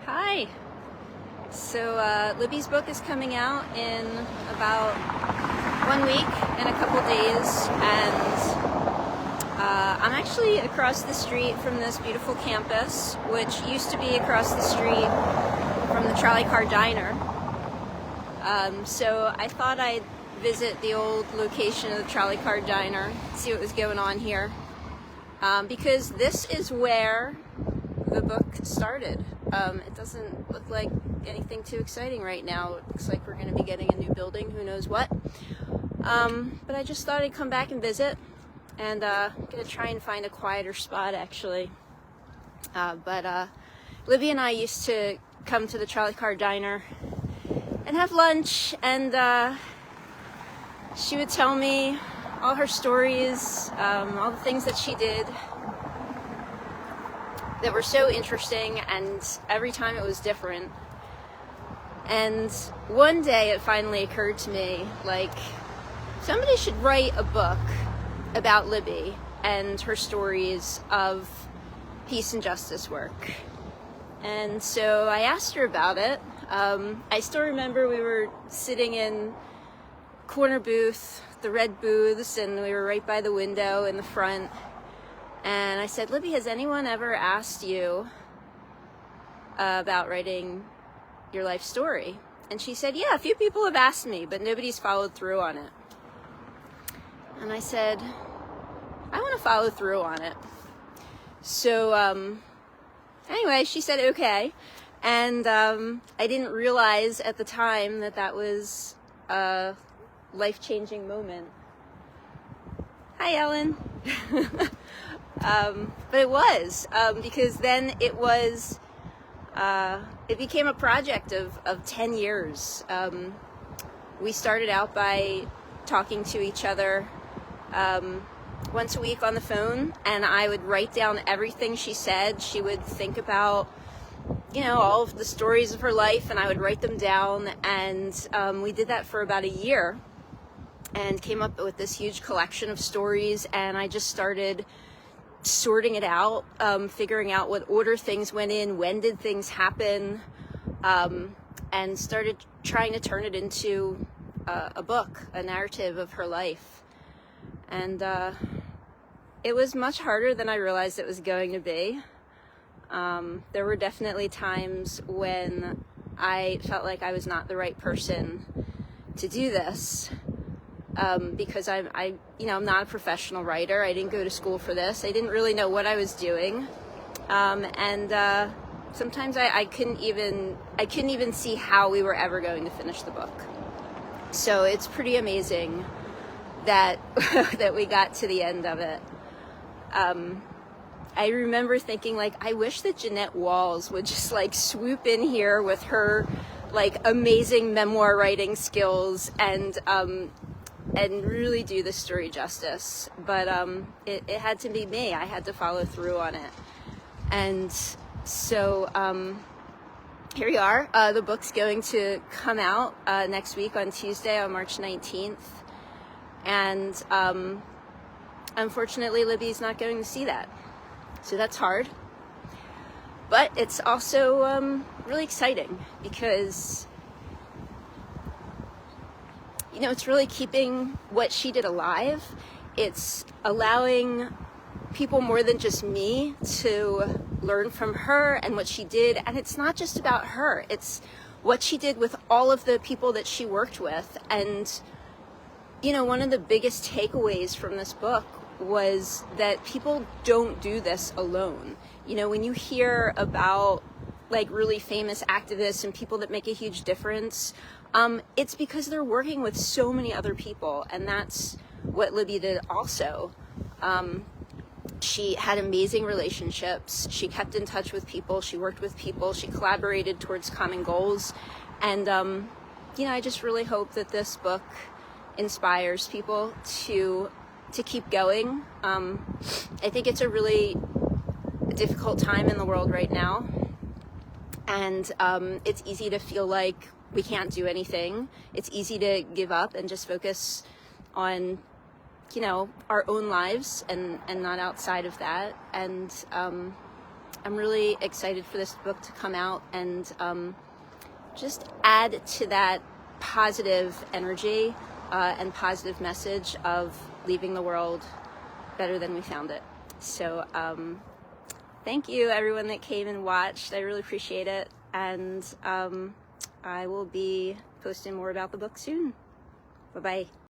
Hi. So Libby's book is coming out in about 1 week and a couple days, and I'm actually across the street from this beautiful campus, which used to be across the street from the Trolley Card Diner. So I thought I'd visit the old location of the Trolley Card Diner, see what was going on here, because this is where the book started. It doesn't look like anything too exciting right now. It looks like we're going to be getting a new building, who knows what. But I just thought I'd come back and visit, and I'm going to try and find a quieter spot, actually. But Libby and I used to come to the Trolley Car Diner and have lunch, and she would tell me all her stories, all the things that she did that were so interesting, and every time it was different. And one day it finally occurred to me, like, somebody should write a book about Libby and her stories of peace and justice work. And so I asked her about it. I still remember we were sitting in corner booth, the red booths, and we were right by the window in the front. And I said, Libby, has anyone ever asked you about writing your life story? And she said, yeah, a few people have asked me, but nobody's followed through on it. And I said, I want to follow through on it. So anyway, she said, okay. And I didn't realize at the time that that was a life-changing moment. Hi, Ellen. But it was, because then it became a project of 10 years. We started out by talking to each other once a week on the phone, and I would write down everything she said. She would think about, all of the stories of her life, and I would write them down, and we did that for about a year and came up with this huge collection of stories, and I just started sorting it out, figuring out what order things went in, when did things happen, and started trying to turn it into a book, a narrative of her life. And it was much harder than I realized it was going to be. There were definitely times when I felt like I was not the right person to do this. Because I'm not a professional writer. I didn't go to school for this. I didn't really know what I was doing. And sometimes I couldn't even see how we were ever going to finish the book. So it's pretty amazing that that we got to the end of it. I remember thinking, I wish that Jeanette Walls would just swoop in here with her amazing memoir writing skills and really do the story justice. But it had to be me. I had to follow through on it. And so here we are. The book's going to come out next week on Tuesday, on March 19th. And unfortunately, Libby's not going to see that. So that's hard. But it's also really exciting because it's really keeping what she did alive. It's allowing people more than just me to learn from her and what she did. And it's not just about her. It's what she did with all of the people that she worked with. And, one of the biggest takeaways from this book was that people don't do this alone. When you hear about really famous activists and people that make a huge difference, it's because they're working with so many other people, and that's what Libby did also. She had amazing relationships. She kept in touch with people. She worked with people. She collaborated towards common goals. And, I just really hope that this book inspires people to keep going. I think it's a really difficult time in the world right now. And it's easy to feel like we can't do anything. It's easy to give up and just focus on, our own lives and not outside of that. And I'm really excited for this book to come out and just add to that positive energy and positive message of leaving the world better than we found it. So thank you everyone that came and watched. I really appreciate it, and I will be posting more about the book soon. Bye-bye.